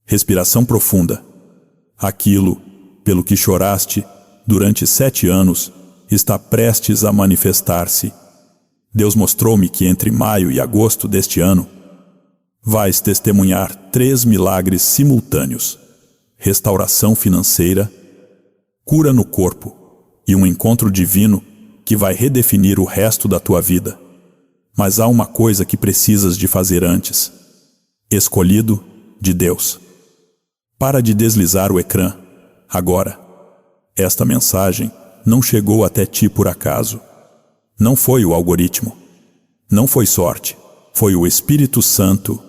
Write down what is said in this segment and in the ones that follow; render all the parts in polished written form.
Respiração profunda. Aquilo, pelo que choraste durante 7 anos, está prestes a manifestar-se. Deus mostrou-me que entre maio e agosto deste ano, vais testemunhar 3 milagres simultâneos: restauração financeira, cura no corpo e um encontro divino que vai redefinir o resto da tua vida. Mas há uma coisa que precisas de fazer antes. Escolhido de Deus. Para de deslizar o ecrã, agora. Esta mensagem não chegou até ti por acaso. Não foi o algoritmo. Não foi sorte. Foi o Espírito Santo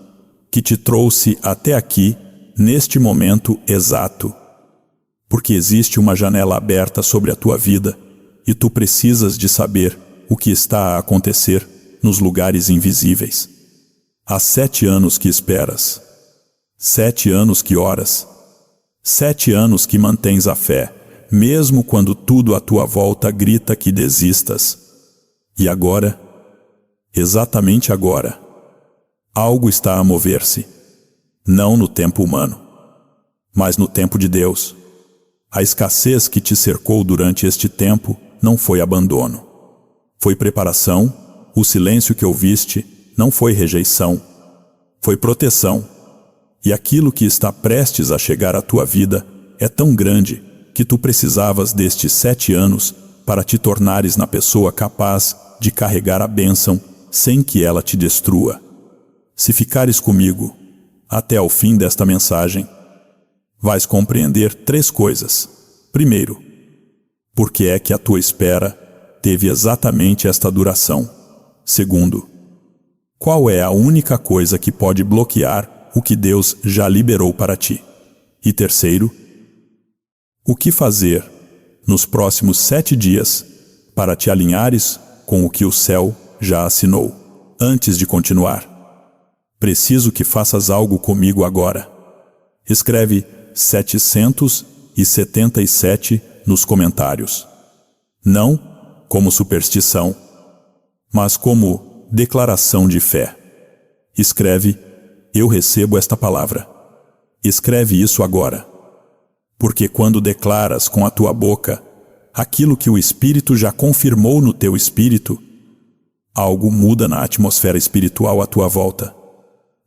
que te trouxe até aqui, neste momento exato. Porque existe uma janela aberta sobre a tua vida e tu precisas de saber o que está a acontecer nos lugares invisíveis. Há 7 anos que esperas. 7 anos que oras. 7 anos que mantens a fé, mesmo quando tudo à tua volta grita que desistas. E agora, exatamente agora, algo está a mover-se. Não no tempo humano, mas no tempo de Deus. A escassez que te cercou durante este tempo não foi abandono. Foi preparação. O silêncio que ouviste não foi rejeição. Foi proteção. E aquilo que está prestes a chegar à tua vida é tão grande que tu precisavas destes 7 anos para te tornares na pessoa capaz de carregar a bênção sem que ela te destrua. Se ficares comigo até ao fim desta mensagem, vais compreender 3 coisas. Primeiro, por que é que a tua espera teve exatamente esta duração? Segundo, qual é a única coisa que pode bloquear o que Deus já liberou para ti? E terceiro, o que fazer nos próximos 7 dias para te alinhares com o que o céu já assinou? Antes de continuar, preciso que faças algo comigo agora. Escreve 777 nos comentários. Não como superstição, mas como declaração de fé. Escreve: eu recebo esta palavra. Escreve isso agora. Porque quando declaras com a tua boca aquilo que o Espírito já confirmou no teu espírito, algo muda na atmosfera espiritual à tua volta.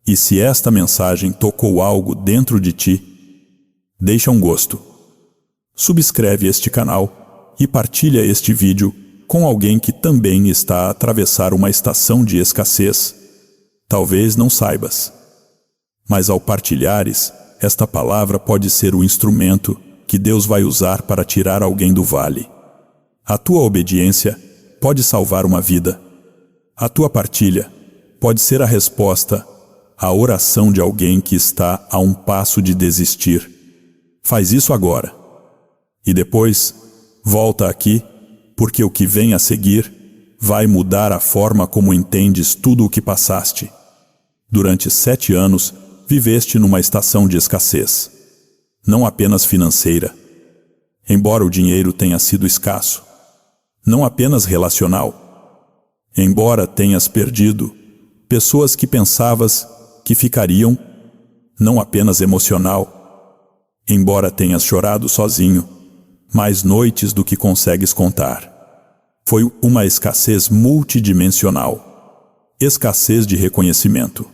E se esta mensagem tocou algo dentro de ti, deixa um gosto. Subscreve este canal e partilha este vídeo com alguém que também está a atravessar uma estação de escassez. Talvez não saibas, mas ao partilhares, esta palavra pode ser o instrumento que Deus vai usar para tirar alguém do vale. A tua obediência pode salvar uma vida. A tua partilha pode ser a resposta à oração de alguém que está a um passo de desistir. Faz isso agora. E depois, volta aqui, porque o que vem a seguir vai mudar a forma como entendes tudo o que passaste. Durante 7 anos, viveste numa estação de escassez. Não apenas financeira, embora o dinheiro tenha sido escasso. Não apenas relacional, embora tenhas perdido pessoas que pensavas que ficariam. Não apenas emocional, embora tenhas chorado sozinho mais noites do que consegues contar. Foi uma escassez multidimensional. Escassez de reconhecimento.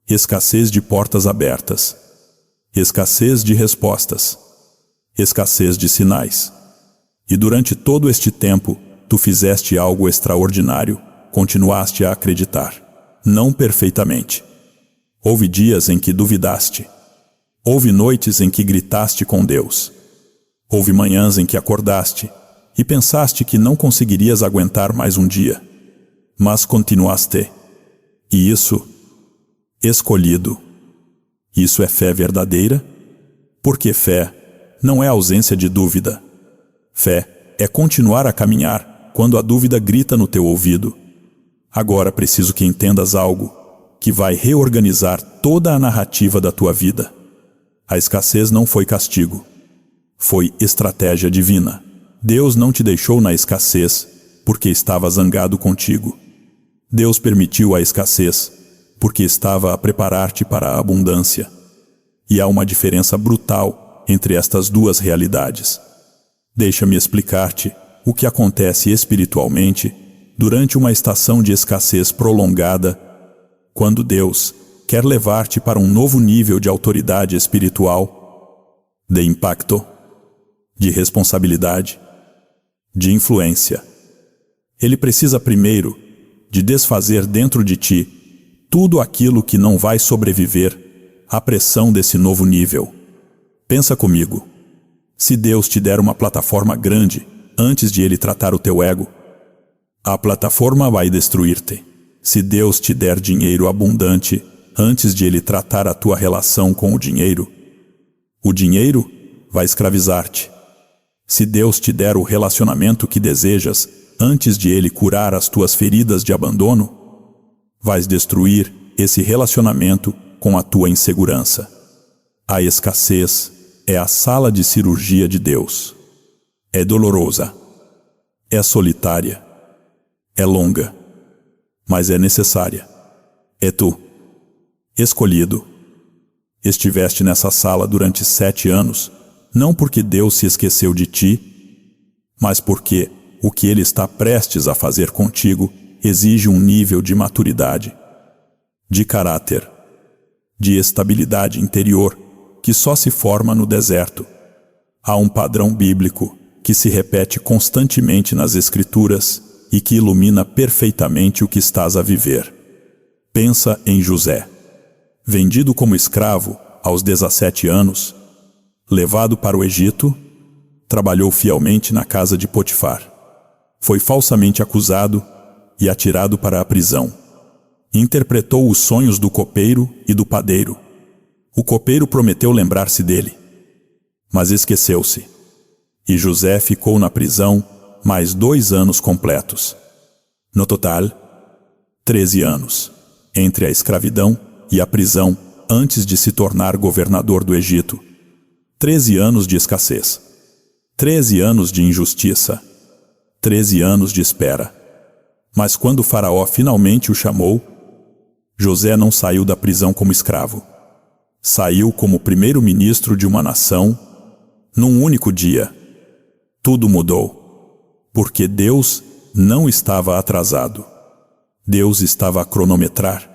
Escassez de portas abertas. Escassez de respostas. Escassez de sinais. E durante todo este tempo, tu fizeste algo extraordinário, continuaste a acreditar. Não perfeitamente. Houve dias em que duvidaste. Houve noites em que gritaste com Deus. Houve manhãs em que acordaste e pensaste que não conseguirias aguentar mais um dia. Mas continuaste. E isso, escolhido. Isso é fé verdadeira? Porque fé não é ausência de dúvida. Fé é continuar a caminhar quando a dúvida grita no teu ouvido. Agora preciso que entendas algo que vai reorganizar toda a narrativa da tua vida. A escassez não foi castigo. Foi estratégia divina. Deus não te deixou na escassez porque estava zangado contigo. Deus permitiu a escassez porque estava a preparar-te para a abundância. E há uma diferença brutal entre estas duas realidades. Deixa-me explicar-te o que acontece espiritualmente durante uma estação de escassez prolongada, quando Deus quer levar-te para um novo nível de autoridade espiritual, de impacto, de responsabilidade, de influência. Ele precisa primeiro de desfazer dentro de ti tudo aquilo que não vai sobreviver à pressão desse novo nível. Pensa comigo. Se Deus te der uma plataforma grande antes de Ele tratar o teu ego, a plataforma vai destruir-te. Se Deus te der dinheiro abundante antes de Ele tratar a tua relação com o dinheiro vai escravizar-te. Se Deus te der o relacionamento que desejas antes de Ele curar as tuas feridas de abandono, vais destruir esse relacionamento com a tua insegurança. A escassez é a sala de cirurgia de Deus. É dolorosa, é solitária, é longa, mas é necessária. É tu, escolhido. Estiveste nessa sala durante 7 anos, não porque Deus se esqueceu de ti, mas porque o que Ele está prestes a fazer contigo exige um nível de maturidade, de caráter, de estabilidade interior que só se forma no deserto. Há um padrão bíblico que se repete constantemente nas Escrituras e que ilumina perfeitamente o que estás a viver. Pensa em José. Vendido como escravo aos 17 anos, levado para o Egito, trabalhou fielmente na casa de Potifar. Foi falsamente acusado e atirado para a prisão. Interpretou os sonhos do copeiro e do padeiro. O copeiro prometeu lembrar-se dele, mas esqueceu-se. E José ficou na prisão mais 2 anos completos. No total, 13 anos, entre a escravidão e a prisão antes de se tornar governador do Egito. 13 anos de escassez. 13 anos de injustiça. 13 anos de espera. Mas quando Faraó finalmente o chamou, José não saiu da prisão como escravo. Saiu como primeiro-ministro de uma nação num único dia. Tudo mudou, porque Deus não estava atrasado. Deus estava a cronometrar.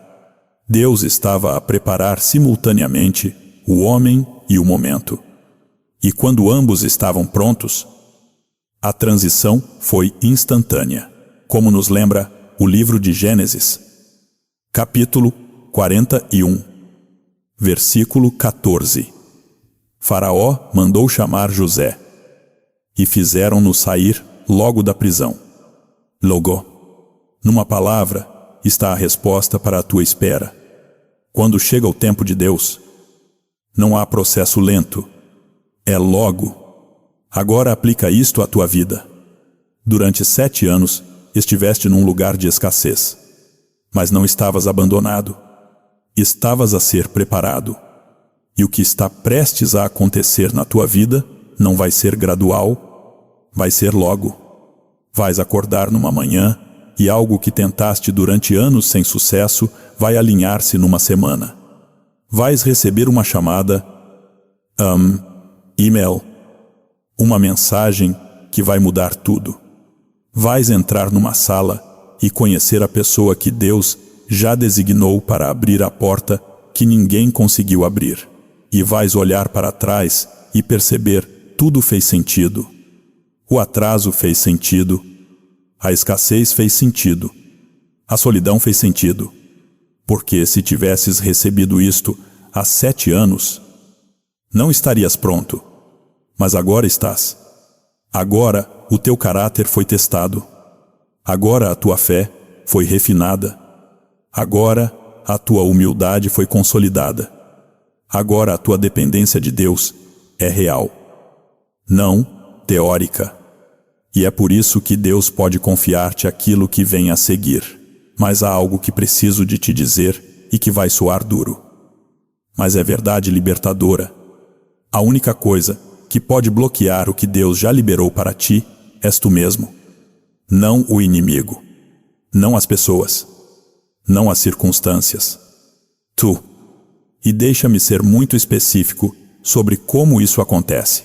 Deus estava a preparar simultaneamente o homem e o momento. E quando ambos estavam prontos, a transição foi instantânea, como nos lembra o livro de Gênesis, capítulo 41. Versículo 14. Faraó mandou chamar José, e fizeram-no sair logo da prisão. Logo, numa palavra, está a resposta para a tua espera. Quando chega o tempo de Deus, não há processo lento, é logo. Agora aplica isto à tua vida. Durante 7 anos, estiveste num lugar de escassez, mas não estavas abandonado. Estavas a ser preparado. E o que está prestes a acontecer na tua vida não vai ser gradual, vai ser logo. Vais acordar numa manhã e algo que tentaste durante anos sem sucesso vai alinhar-se numa semana. Vais receber uma chamada, e-mail, uma mensagem que vai mudar tudo. Vais entrar numa sala e conhecer a pessoa que Deus já designou para abrir a porta que ninguém conseguiu abrir. E vais olhar para trás e perceber tudo fez sentido. O atraso fez sentido. A escassez fez sentido. A solidão fez sentido. Porque se tivesses recebido isto há 7 anos, não estarias pronto. Mas agora estás. Agora o teu caráter foi testado. Agora a tua fé foi refinada. Agora a tua humildade foi consolidada. Agora a tua dependência de Deus é real, não teórica. E é por isso que Deus pode confiar-te aquilo que vem a seguir. Mas há algo que preciso de te dizer e que vai soar duro. Mas é verdade libertadora. A única coisa que pode bloquear o que Deus já liberou para ti és tu mesmo. Não o inimigo. Não as pessoas. Não as circunstâncias. Tu. E deixa-me ser muito específico sobre como isso acontece.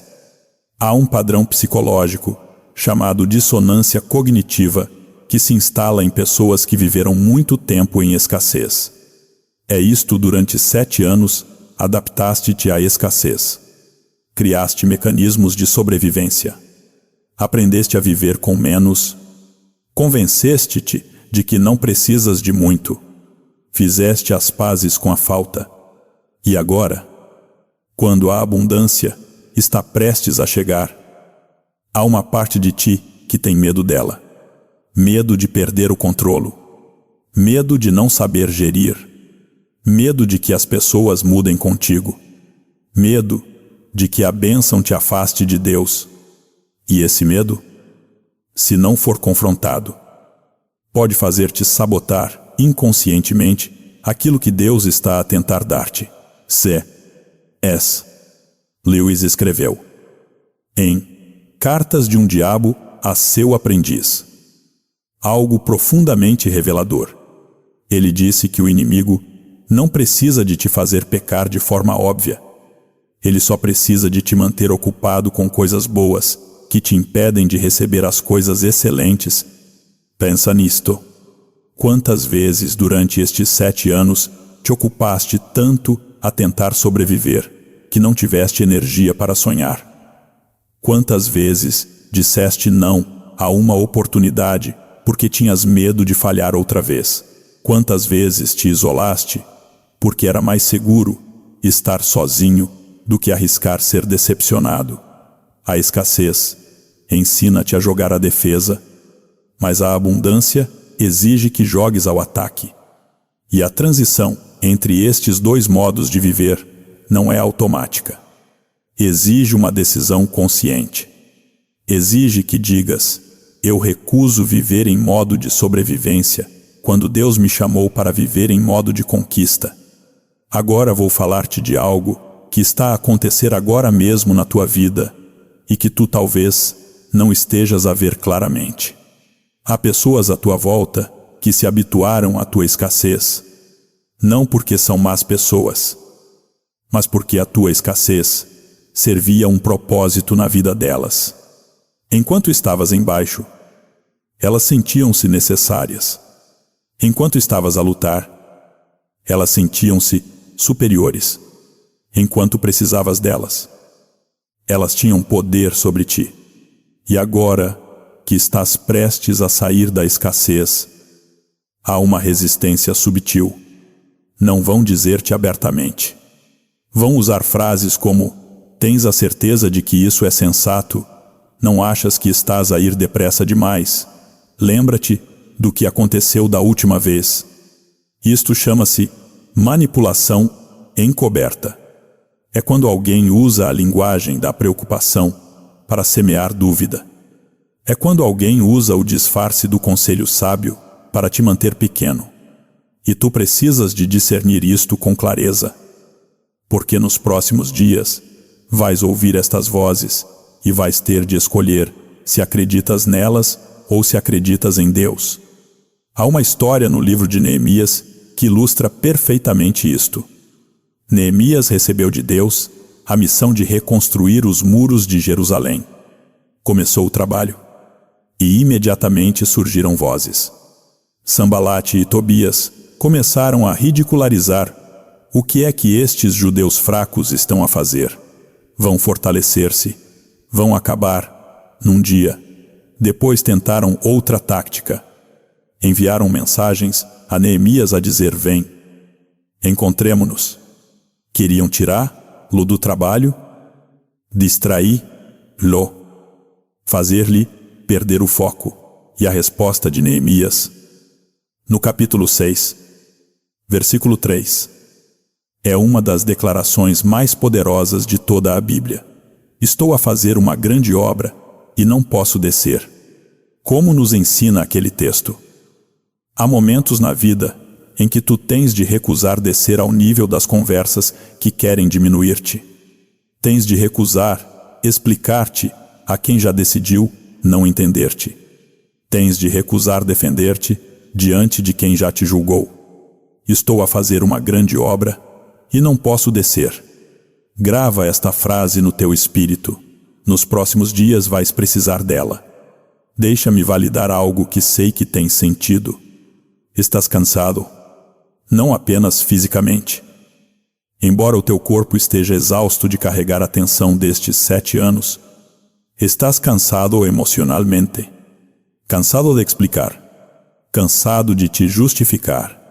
Há um padrão psicológico chamado dissonância cognitiva que se instala em pessoas que viveram muito tempo em escassez. É isto: durante 7 anos, adaptaste-te à escassez. Criaste mecanismos de sobrevivência. Aprendeste a viver com menos. Convenceste-te de que não precisas de muito. Fizeste as pazes com a falta. E agora, quando a abundância está prestes a chegar, há uma parte de ti que tem medo dela. Medo de perder o controle. Medo de não saber gerir. Medo de que as pessoas mudem contigo. Medo de que a bênção te afaste de Deus. E esse medo, se não for confrontado, pode fazer-te sabotar inconscientemente aquilo que Deus está a tentar dar-te. C.S. Lewis escreveu em Cartas de um Diabo a seu Aprendiz algo profundamente revelador. Ele disse que o inimigo não precisa de te fazer pecar de forma óbvia. Ele só precisa de te manter ocupado com coisas boas que te impedem de receber as coisas excelentes. Pensa nisto. Quantas vezes durante estes 7 anos te ocupaste tanto a tentar sobreviver que não tiveste energia para sonhar? Quantas vezes disseste não a uma oportunidade porque tinhas medo de falhar outra vez? Quantas vezes te isolaste porque era mais seguro estar sozinho do que arriscar ser decepcionado? A escassez ensina-te a jogar a defesa, mas a abundância exige que jogues ao ataque. E a transição entre estes 2 modos de viver não é automática. Exige uma decisão consciente. Exige que digas: eu recuso viver em modo de sobrevivência quando Deus me chamou para viver em modo de conquista. Agora vou falar-te de algo que está a acontecer agora mesmo na tua vida e que tu talvez não estejas a ver claramente. Há pessoas à tua volta que se habituaram à tua escassez, não porque são más pessoas, mas porque a tua escassez servia um propósito na vida delas. Enquanto estavas embaixo, elas sentiam-se necessárias. Enquanto estavas a lutar, elas sentiam-se superiores. Enquanto precisavas delas, elas tinham poder sobre ti. E agora que estás prestes a sair da escassez, há uma resistência subtil. Não vão dizer-te abertamente. Vão usar frases como: tens a certeza de que isso é sensato? Não achas que estás a ir depressa demais? Lembra-te do que aconteceu da última vez. Isto chama-se manipulação encoberta. É quando alguém usa a linguagem da preocupação para semear dúvida. É quando alguém usa o disfarce do conselho sábio para te manter pequeno. E tu precisas de discernir isto com clareza. Porque nos próximos dias vais ouvir estas vozes e vais ter de escolher se acreditas nelas ou se acreditas em Deus. Há uma história no livro de Neemias que ilustra perfeitamente isto. Neemias recebeu de Deus a missão de reconstruir os muros de Jerusalém. Começou o trabalho e imediatamente surgiram vozes. Sambalate e Tobias começaram a ridicularizar: o que é que estes judeus fracos estão a fazer? Vão fortalecer-se, vão acabar num dia. Depois tentaram outra tática. Enviaram mensagens a Neemias a dizer: vem, encontremo-nos. Queriam tirá-lo do trabalho, distraí-lo, fazer-lhe perder o foco. E a resposta de Neemias, no capítulo 6, versículo 3, é uma das declarações mais poderosas de toda a Bíblia. Estou a fazer uma grande obra e não posso descer. Como nos ensina aquele texto? Há momentos na vida em que tu tens de recusar descer ao nível das conversas que querem diminuir-te. Tens de recusar explicar-te a quem já decidiu não entender-te. Tens de recusar defender-te diante de quem já te julgou. Estou a fazer uma grande obra e não posso descer. Grava esta frase no teu espírito. Nos próximos dias vais precisar dela. Deixa-me validar algo que sei que tem sentido. Estás cansado? Não apenas fisicamente. Embora o teu corpo esteja exausto de carregar a tensão destes 7 anos, estás cansado emocionalmente. Cansado de explicar. Cansado de te justificar.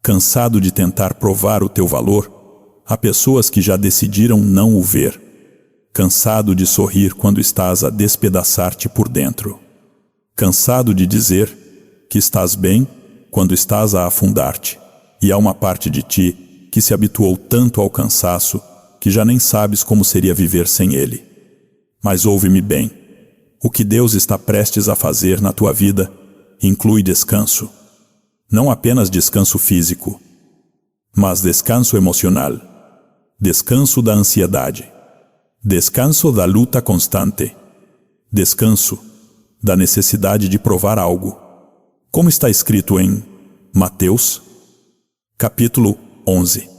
Cansado de tentar provar o teu valor a pessoas que já decidiram não o ver. Cansado de sorrir quando estás a despedaçar-te por dentro. Cansado de dizer que estás bem quando estás a afundar-te. E há uma parte de ti que se habituou tanto ao cansaço que já nem sabes como seria viver sem ele. Mas ouve-me bem. O que Deus está prestes a fazer na tua vida inclui descanso. Não apenas descanso físico, mas descanso emocional. Descanso da ansiedade. Descanso da luta constante. Descanso da necessidade de provar algo. Como está escrito em Mateus, capítulo 11,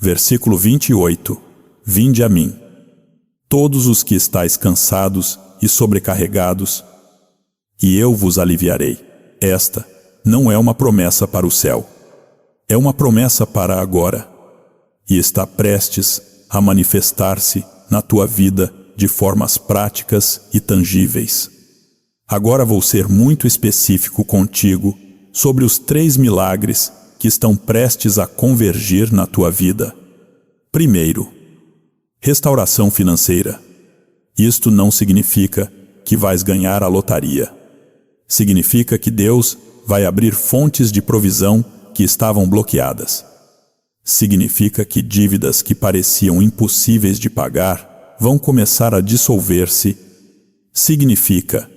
versículo 28. Vinde a mim, todos os que estáis cansados e sobrecarregados, e eu vos aliviarei. Esta não é uma promessa para o céu. É uma promessa para agora. E está prestes a manifestar-se na tua vida de formas práticas e tangíveis. Agora vou ser muito específico contigo sobre os 3 milagres que estão prestes a convergir na tua vida. Primeiro, restauração financeira. Isto não significa que vais ganhar a lotaria. Significa que Deus vai abrir fontes de provisão que estavam bloqueadas. Significa que dívidas que pareciam impossíveis de pagar vão começar a dissolver-se. Significa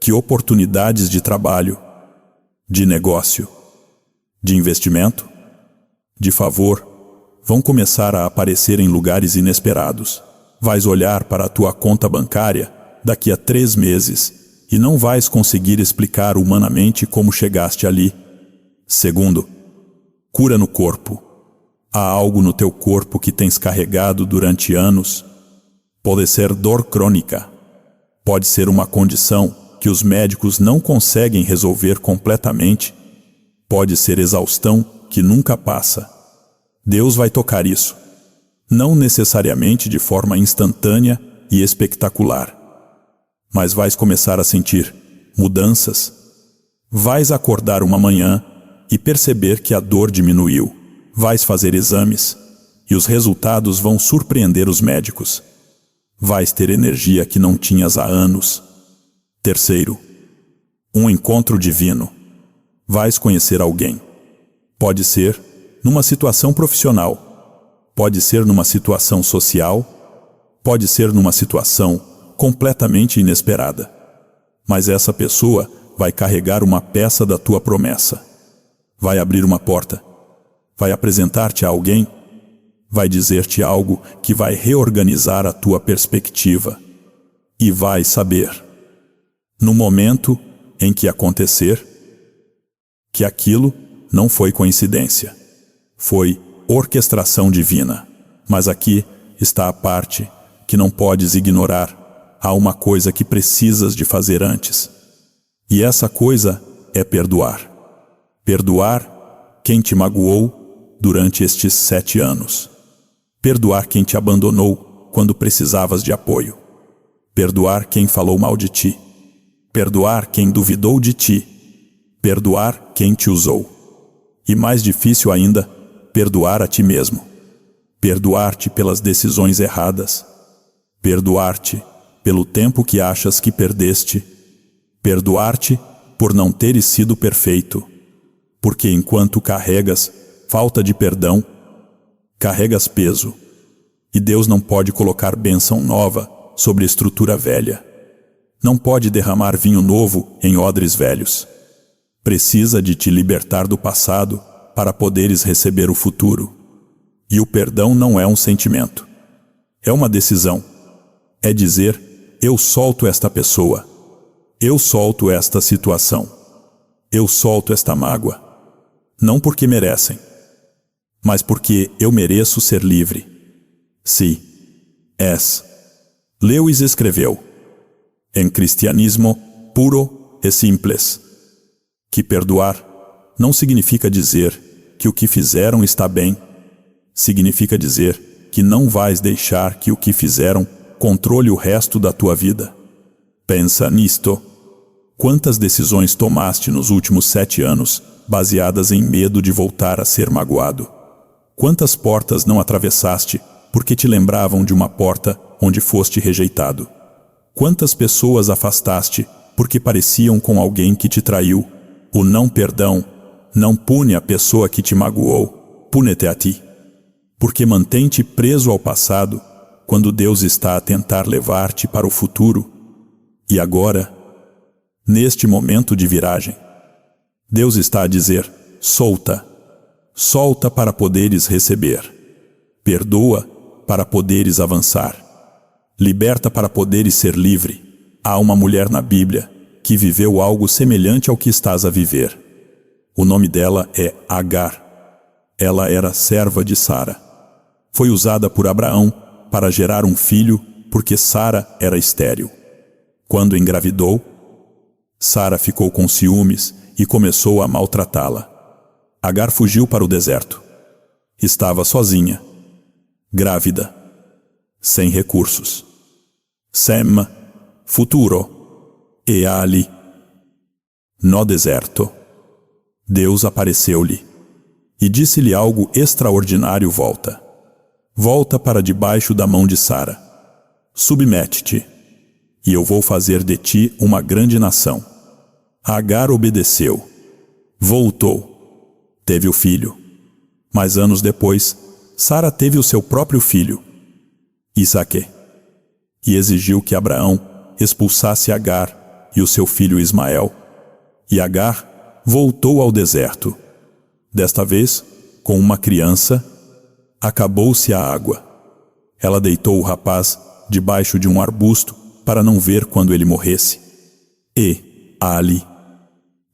que oportunidades de trabalho, de negócio, de investimento, de favor, vão começar a aparecer em lugares inesperados. Vais olhar para a tua conta bancária daqui a 3 meses e não vais conseguir explicar humanamente como chegaste ali. Segundo, cura no corpo. Há algo no teu corpo que tens carregado durante anos. Pode ser dor crônica. Pode ser uma condição que os médicos não conseguem resolver completamente. Pode ser exaustão que nunca passa. Deus vai tocar isso. Não necessariamente de forma instantânea e espetacular. Mas vais começar a sentir mudanças. Vais acordar uma manhã e perceber que a dor diminuiu. Vais fazer exames e os resultados vão surpreender os médicos. Vais ter energia que não tinhas há anos. Terceiro, um encontro divino. Vais conhecer alguém. Pode ser numa situação profissional, pode ser numa situação social, pode ser numa situação completamente inesperada. Mas essa pessoa vai carregar uma peça da tua promessa. Vai abrir uma porta. Vai apresentar-te a alguém. Vai dizer-te algo que vai reorganizar a tua perspectiva. E vai saber, no momento em que acontecer, que aquilo não foi coincidência. Foi orquestração divina. Mas aqui está a parte que não podes ignorar. Há uma coisa que precisas de fazer antes. E essa coisa é perdoar. Perdoar quem te magoou durante estes 7 anos. Perdoar quem te abandonou quando precisavas de apoio. Perdoar quem falou mal de ti. Perdoar quem duvidou de ti. Perdoar quem te usou. E mais difícil ainda, perdoar a ti mesmo. Perdoar-te pelas decisões erradas. Perdoar-te pelo tempo que achas que perdeste. Perdoar-te por não teres sido perfeito. Porque enquanto carregas falta de perdão, carregas peso. E Deus não pode colocar bênção nova sobre estrutura velha. Não pode derramar vinho novo em odres velhos. Precisa de te libertar do passado para poderes receber o futuro. E o perdão não é um sentimento. É uma decisão. É dizer, eu solto esta pessoa. Eu solto esta situação. Eu solto esta mágoa. Não porque merecem, mas porque eu mereço ser livre. Sí, es. Lewis escreveu, em cristianismo puro e simples, que perdoar não significa dizer que o que fizeram está bem, significa dizer que não vais deixar que o que fizeram controle o resto da tua vida. Pensa nisto. Quantas decisões tomaste nos últimos 7 anos baseadas em medo de voltar a ser magoado? Quantas portas não atravessaste porque te lembravam de uma porta onde foste rejeitado? Quantas pessoas afastaste porque pareciam com alguém que te traiu? O não perdão não pune a pessoa que te magoou, pune-te a ti. Porque mantém-te preso ao passado quando Deus está a tentar levar-te para o futuro. E agora, neste momento de viragem, Deus está a dizer, solta. Solta para poderes receber. Perdoa para poderes avançar. Liberta para poderes ser livre. Há uma mulher na Bíblia que viveu algo semelhante ao que estás a viver. O nome dela é Agar. Ela era serva de Sara. Foi usada por Abraão para gerar um filho porque Sara era estéril. Quando engravidou, Sara ficou com ciúmes e começou a maltratá-la. Agar fugiu para o deserto. Estava sozinha, grávida, sem recursos. Sem futuro. E ali, no deserto, Deus apareceu-lhe e disse-lhe algo extraordinário: volta. Volta para debaixo da mão de Sara. Submete-te, e eu vou fazer de ti uma grande nação. Agar obedeceu. Voltou. Teve o filho. Mas anos depois, Sara teve o seu próprio filho, Isaque, e exigiu que Abraão expulsasse Agar e o seu filho Ismael. E Agar voltou ao deserto. Desta vez, com uma criança, acabou-se a água. Ela deitou o rapaz debaixo de um arbusto para não ver quando ele morresse. E, ali,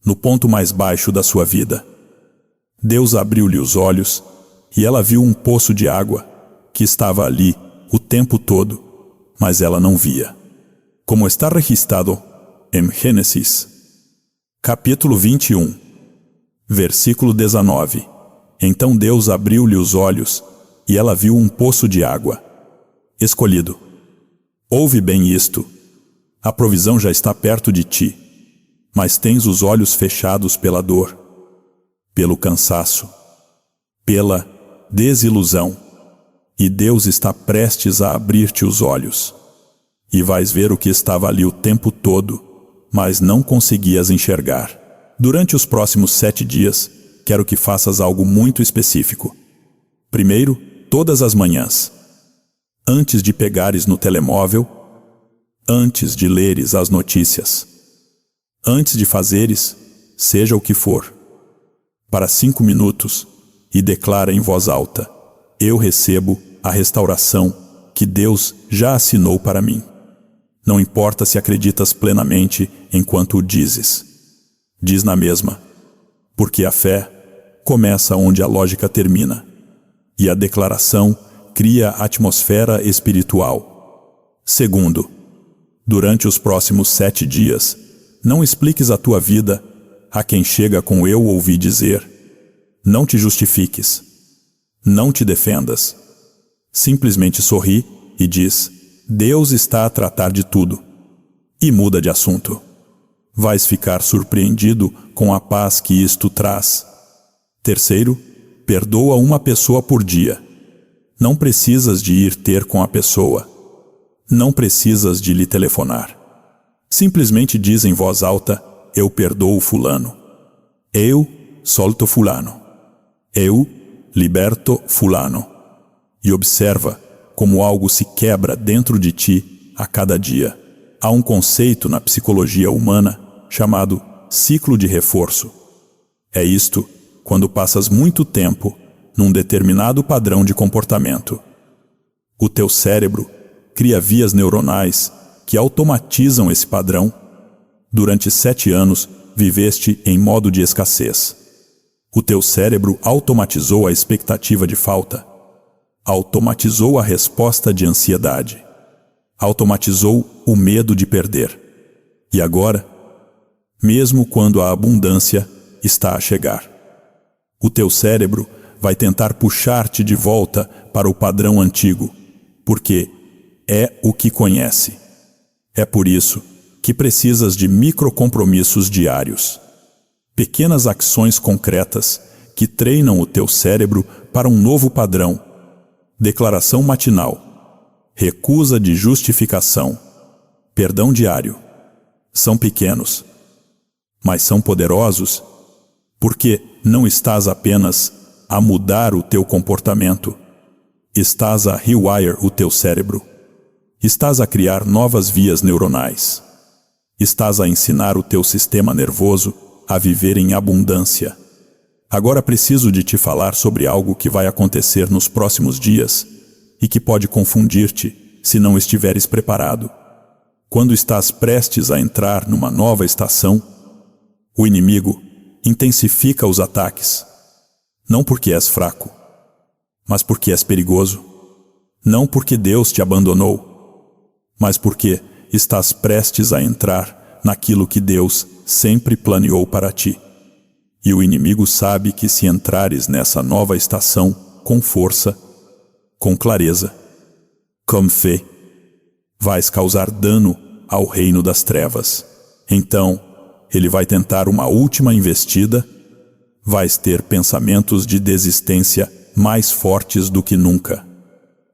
no ponto mais baixo da sua vida, Deus abriu-lhe os olhos e ela viu um poço de água que estava ali o tempo todo, mas ela não via. Como está registrado em Gênesis, capítulo 21, versículo 19. Então Deus abriu-lhe os olhos e ela viu um poço de água. Escolhido, ouve bem isto. A provisão já está perto de ti, mas tens os olhos fechados pela dor, pelo cansaço, pela desilusão. E Deus está prestes a abrir-te os olhos. E vais ver o que estava ali o tempo todo, mas não conseguias enxergar. Durante os próximos 7 dias, quero que faças algo muito específico. Primeiro, todas as manhãs, antes de pegares no telemóvel, antes de leres as notícias, antes de fazeres, seja o que for, para 5 minutos, e declara em voz alta: eu recebo a restauração que Deus já assinou para mim. Não importa se acreditas plenamente enquanto o dizes. Diz na mesma, porque a fé começa onde a lógica termina, e a declaração cria a atmosfera espiritual. Segundo, durante os próximos 7 dias, não expliques a tua vida a quem chega com eu ouvi dizer. Não te justifiques. Não te defendas. Simplesmente sorri e diz: Deus está a tratar de tudo. E muda de assunto. Vais ficar surpreendido com a paz que isto traz. Terceiro, perdoa uma pessoa por dia. Não precisas de ir ter com a pessoa. Não precisas de lhe telefonar. Simplesmente diz em voz alta: eu perdoo fulano. Eu solto fulano. Eu liberto fulano. E observa como algo se quebra dentro de ti a cada dia. Há um conceito na psicologia humana chamado ciclo de reforço. É isto quando passas muito tempo num determinado padrão de comportamento. O teu cérebro cria vias neuronais que automatizam esse padrão. Durante 7 anos, viveste em modo de escassez. O teu cérebro automatizou a expectativa de falta, automatizou a resposta de ansiedade, automatizou o medo de perder. E agora, mesmo quando a abundância está a chegar, o teu cérebro vai tentar puxar-te de volta para o padrão antigo, porque é o que conhece. É por isso que precisas de microcompromissos diários. Pequenas ações concretas que treinam o teu cérebro para um novo padrão. Declaração matinal. Recusa de justificação. Perdão diário. São pequenos, mas são poderosos, porque não estás apenas a mudar o teu comportamento, estás a rewire o teu cérebro. Estás a criar novas vias neuronais. Estás a ensinar o teu sistema nervoso a viver em abundância. Agora preciso de te falar sobre algo que vai acontecer nos próximos dias e que pode confundir-te se não estiveres preparado. Quando estás prestes a entrar numa nova estação, o inimigo intensifica os ataques. Não porque és fraco, mas porque és perigoso. Não porque Deus te abandonou, mas porque estás prestes a entrar naquilo que Deus sempre planeou para ti. E o inimigo sabe que se entrares nessa nova estação com força, com clareza, com fé, vais causar dano ao reino das trevas. Então, ele vai tentar uma última investida, vais ter pensamentos de desistência mais fortes do que nunca.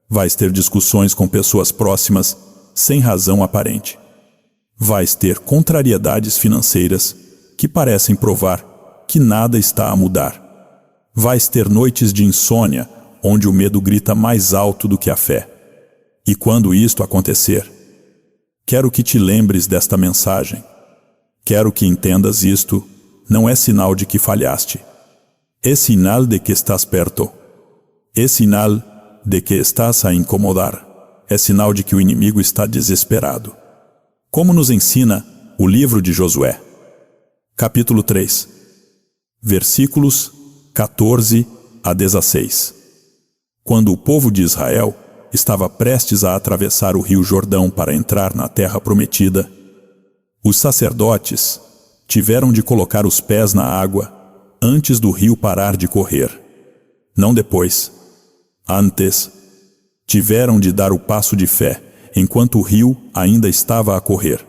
Vais ter discussões com pessoas próximas sem razão aparente. Vais ter contrariedades financeiras que parecem provar que nada está a mudar. Vais ter noites de insônia onde o medo grita mais alto do que a fé. E quando isto acontecer, quero que te lembres desta mensagem. Quero que entendas isto não é sinal de que falhaste. É sinal de que estás perto. É sinal de que estás a incomodar. É sinal de que o inimigo está desesperado. Como nos ensina o livro de Josué, capítulo 3, versículos 14 a 16. Quando o povo de Israel estava prestes a atravessar o rio Jordão para entrar na terra prometida, os sacerdotes tiveram de colocar os pés na água antes do rio parar de correr. Não depois. Antes, tiveram de dar o passo de fé enquanto o rio ainda estava a correr.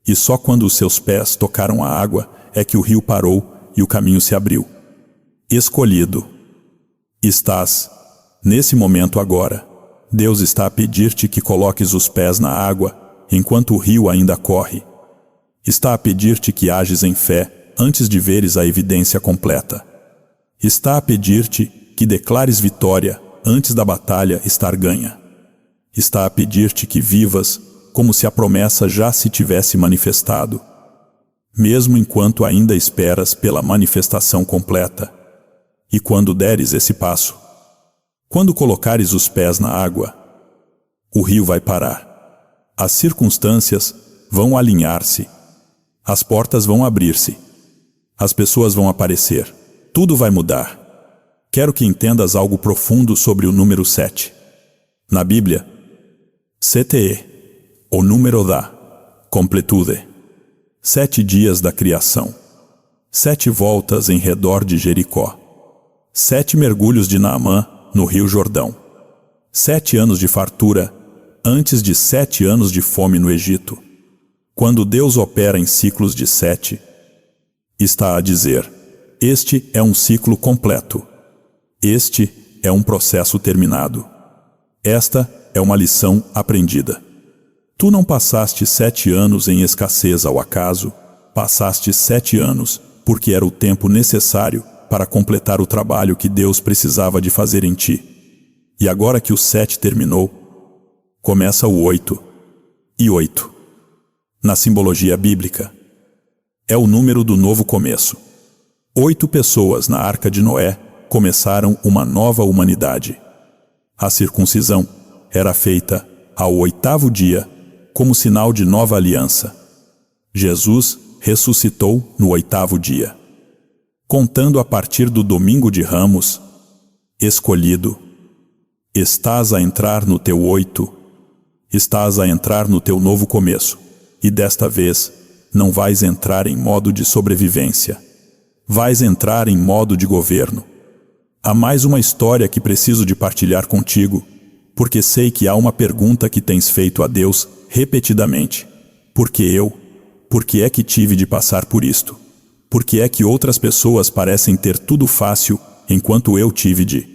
E só quando os seus pés tocaram a água é que o rio parou e o caminho se abriu. Escolhido. Estás, nesse momento agora, Deus está a pedir-te que coloques os pés na água enquanto o rio ainda corre. Está a pedir-te que ages em fé antes de veres a evidência completa. Está a pedir-te que declares vitória antes da batalha estar ganha. Está a pedir-te que vivas como se a promessa já se tivesse manifestado, mesmo enquanto ainda esperas pela manifestação completa. E quando deres esse passo, quando colocares os pés na água, o rio vai parar. As circunstâncias vão alinhar-se. As portas vão abrir-se. As pessoas vão aparecer. Tudo vai mudar. Quero que entendas algo profundo sobre o número 7. Na Bíblia, 7 é o número da completude. 7 dias da criação. 7 voltas em redor de Jericó. 7 mergulhos de Naamã no Rio Jordão. 7 anos de fartura antes de 7 anos de fome no Egito. Quando Deus opera em ciclos de 7, está a dizer: este é um ciclo completo. Este é um processo terminado. Esta é uma lição aprendida. Tu não passaste 7 anos em escassez ao acaso, passaste 7 anos porque era o tempo necessário para completar o trabalho que Deus precisava de fazer em ti. E agora que o 7 terminou, começa o 8. E 8, na simbologia bíblica, é o número do novo começo. 8 pessoas na Arca de Noé começaram uma nova humanidade. A circuncisão era feita ao 8º dia, como sinal de nova aliança. Jesus ressuscitou no 8º dia. contando a partir do domingo de Ramos, escolhido. Estás a entrar no teu 8, estás a entrar no teu novo começo, e desta vez não vais entrar em modo de sobrevivência. Vais entrar em modo de governo. Há mais uma história que preciso de partilhar contigo, porque sei que há uma pergunta que tens feito a Deus repetidamente. Por que eu? Por que é que tive de passar por isto? Por que é que outras pessoas parecem ter tudo fácil, enquanto eu tive de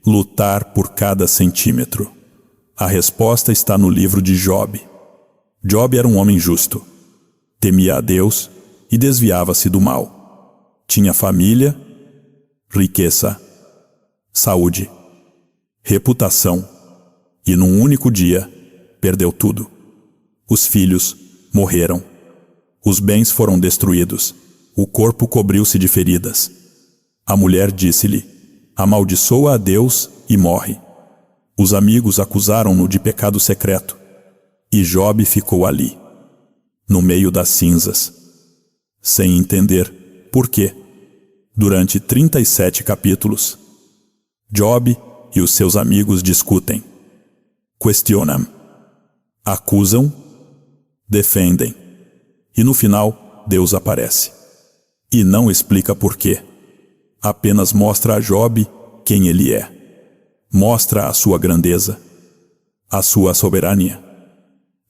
lutar por cada centímetro? A resposta está no livro de Job. Job era um homem justo. Temia a Deus e desviava-se do mal. Tinha família, riqueza, saúde, reputação, e num único dia perdeu tudo. Os filhos morreram. Os bens foram destruídos. O corpo cobriu-se de feridas. A mulher disse-lhe: amaldiçoa a Deus e morre. Os amigos acusaram-no de pecado secreto. E Job ficou ali, no meio das cinzas, sem entender por quê. Durante 37 capítulos, Job e os seus amigos discutem, questionam, acusam, defendem. E no final, Deus aparece. E não explica por quê. Apenas mostra a Job quem ele é. Mostra a sua grandeza, a sua soberania,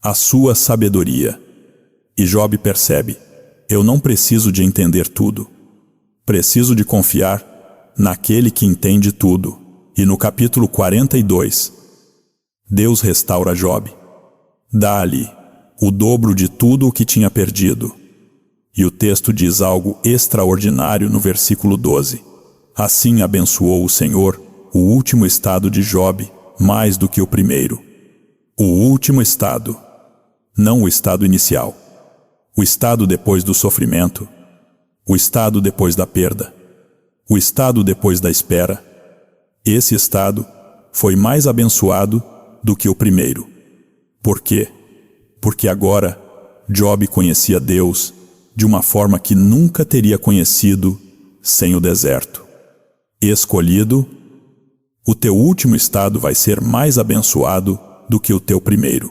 a sua sabedoria. E Job percebe: eu não preciso de entender tudo. Preciso de confiar naquele que entende tudo. E no capítulo 42, Deus restaura Job. Dá-lhe o dobro de tudo o que tinha perdido. E o texto diz algo extraordinário no versículo 12. Assim abençoou o Senhor o último estado de Job mais do que o primeiro. O último estado, não o estado inicial. O estado depois do sofrimento, o estado depois da perda, o estado depois da espera. Esse estado foi mais abençoado do que o primeiro. Por quê? Porque agora Job conhecia Deus de uma forma que nunca teria conhecido sem o deserto. Escolhido, o teu último estado vai ser mais abençoado do que o teu primeiro.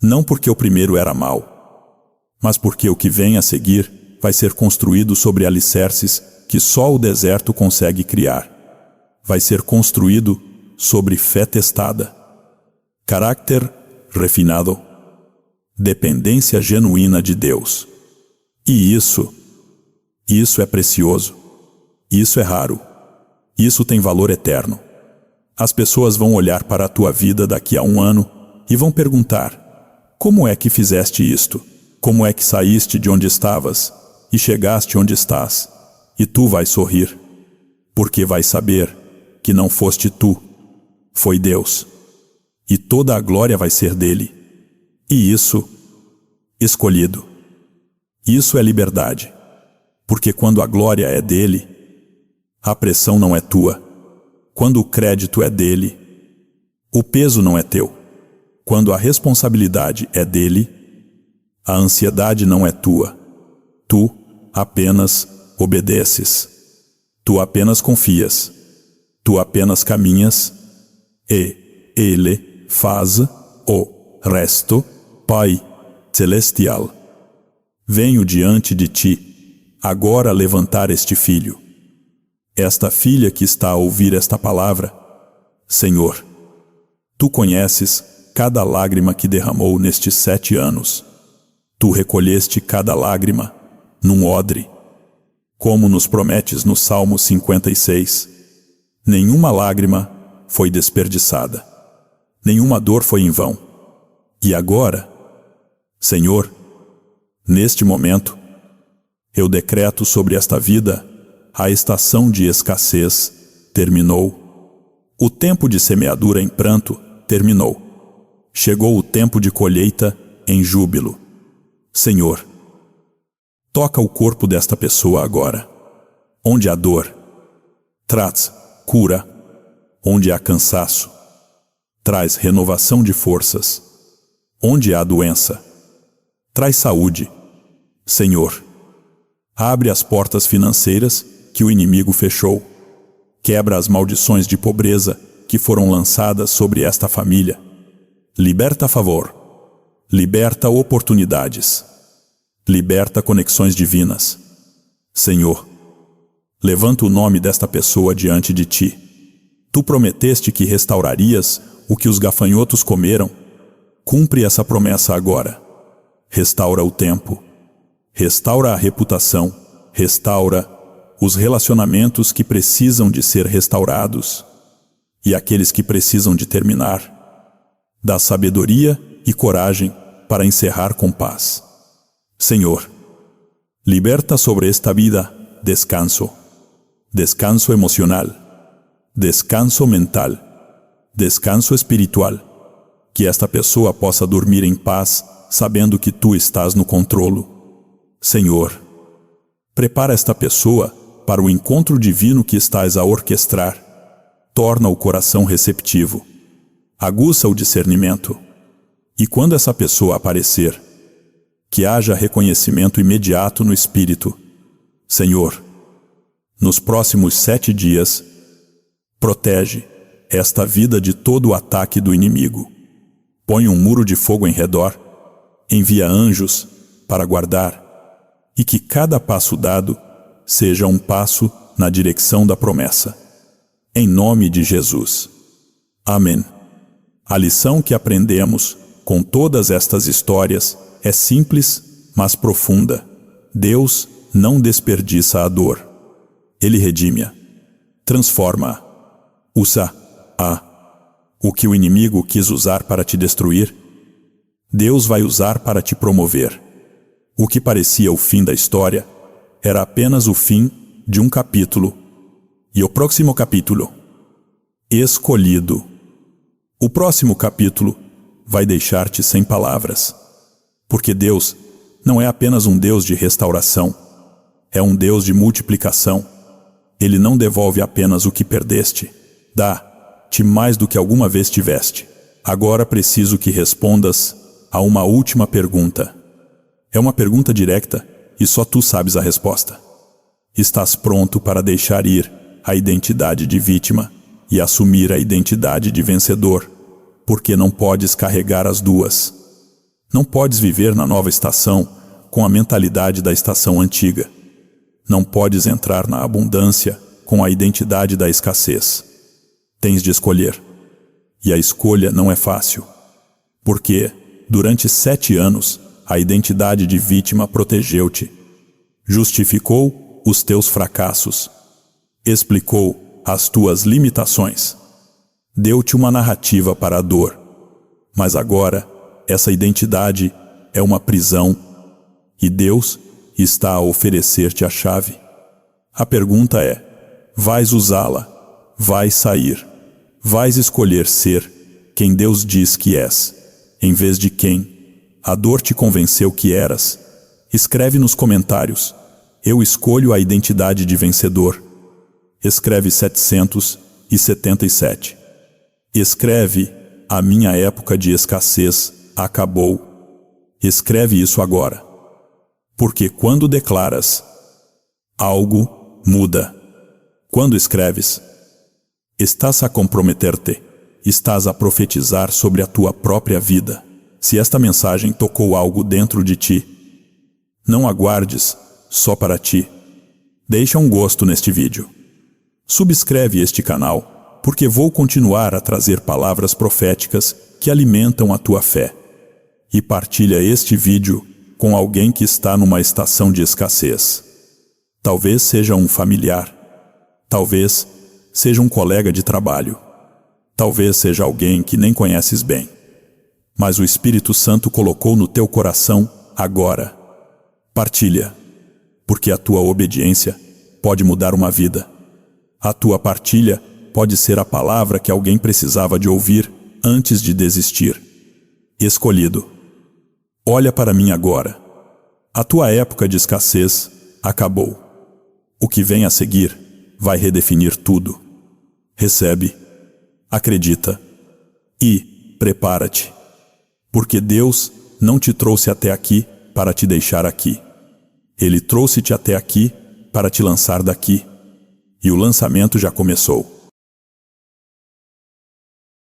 Não porque o primeiro era mau, mas porque o que vem a seguir vai ser construído sobre alicerces que só o deserto consegue criar. Vai ser construído sobre fé testada, caráter refinado, dependência genuína de Deus. E isso é precioso. Isso é raro. Isso tem valor eterno. As pessoas vão olhar para a tua vida daqui a 1 ano e vão perguntar: como é que fizeste isto? Como é que saíste de onde estavas e chegaste onde estás? E tu vais sorrir, porque vais saber que não foste tu, foi Deus. E toda a glória vai ser dele. E isso, escolhido. Isso é liberdade, porque quando a glória é dele, a pressão não é tua. Quando o crédito é dele, o peso não é teu. Quando a responsabilidade é dele, a ansiedade não é tua. Tu apenas obedeces. Tu apenas confias. Tu apenas caminhas e ele faz o resto, Pai Celestial. Venho diante de ti, agora levantar este filho. Esta filha que está a ouvir esta palavra. Senhor, tu conheces cada lágrima que derramou nestes 7 anos. Tu recolheste cada lágrima num odre, como nos prometes no Salmo 56. Nenhuma lágrima foi desperdiçada. Nenhuma dor foi em vão. E agora, Senhor, neste momento, eu decreto sobre esta vida: a estação de escassez terminou. O tempo de semeadura em pranto terminou. Chegou o tempo de colheita em júbilo. Senhor, toca o corpo desta pessoa agora. Onde há dor, traz cura. Onde há cansaço, traz renovação de forças. Onde há doença, traz saúde. Senhor, abre as portas financeiras que o inimigo fechou. Quebra as maldições de pobreza que foram lançadas sobre esta família. Liberta favor. Liberta oportunidades. Liberta conexões divinas. Senhor, levanta o nome desta pessoa diante de ti. Tu prometeste que restaurarias o que os gafanhotos comeram. Cumpre essa promessa agora. Restaura o tempo. Restaura a reputação. Restaura os relacionamentos que precisam de ser restaurados e aqueles que precisam de terminar. Dá sabedoria e coragem para encerrar com paz. Senhor, liberta sobre esta vida descanso. Descanso emocional. Descanso mental. Descanso espiritual. Que esta pessoa possa dormir em paz, sabendo que tu estás no controle. Senhor, prepara esta pessoa para o encontro divino que estás a orquestrar. Torna o coração receptivo. Aguça o discernimento. E quando essa pessoa aparecer, que haja reconhecimento imediato no espírito. Senhor, nos próximos 7 dias, protege esta vida de todo o ataque do inimigo. Põe um muro de fogo em redor, envia anjos para guardar, e que cada passo dado seja um passo na direção da promessa. Em nome de Jesus. Amém. A lição que aprendemos com todas estas histórias é simples, mas profunda. Deus não desperdiça a dor. Ele redime-a, transforma-a, usa-a. O que o inimigo quis usar para te destruir, Deus vai usar para te promover. O que parecia o fim da história era apenas o fim de um capítulo. E o próximo capítulo, escolhido. O próximo capítulo vai deixar-te sem palavras. Porque Deus não é apenas um Deus de restauração, é um Deus de multiplicação. Ele não devolve apenas o que perdeste, dá-te mais do que alguma vez tiveste. Agora preciso que respondas a uma última pergunta. É uma pergunta direta e só tu sabes a resposta. Estás pronto para deixar ir a identidade de vítima e assumir a identidade de vencedor? Porque não podes carregar as duas. Não podes viver na nova estação com a mentalidade da estação antiga. Não podes entrar na abundância com a identidade da escassez. Tens de escolher. E a escolha não é fácil. Porque, durante 7 anos, a identidade de vítima protegeu-te. Justificou os teus fracassos. Explicou as tuas limitações. Deu-te uma narrativa para a dor. Mas agora, essa identidade é uma prisão. E Deus está a oferecer-te a chave. A pergunta é: vais usá-la? Vais sair? Vais escolher ser quem Deus diz que és, em vez de quem a dor te convenceu que eras? Escreve nos comentários: eu escolho a identidade de vencedor. Escreve 777. Escreve: a minha época de escassez acabou. Escreve isso agora. Porque quando declaras, algo muda. Quando escreves, estás a comprometer-te, estás a profetizar sobre a tua própria vida. Se esta mensagem tocou algo dentro de ti, não aguardes só para ti. Deixa um gosto neste vídeo. Subscreve este canal, porque vou continuar a trazer palavras proféticas que alimentam a tua fé. E partilha este vídeo com alguém que está numa estação de escassez. Talvez seja um familiar. Talvez seja um colega de trabalho. Talvez seja alguém que nem conheces bem. Mas o Espírito Santo colocou no teu coração agora. Partilha, porque a tua obediência pode mudar uma vida. A tua partilha pode ser a palavra que alguém precisava de ouvir antes de desistir. Escolhido. Olha para mim agora. A tua época de escassez acabou. O que vem a seguir vai redefinir tudo. Recebe, acredita e prepara-te. Porque Deus não te trouxe até aqui para te deixar aqui. Ele trouxe-te até aqui para te lançar daqui. E o lançamento já começou.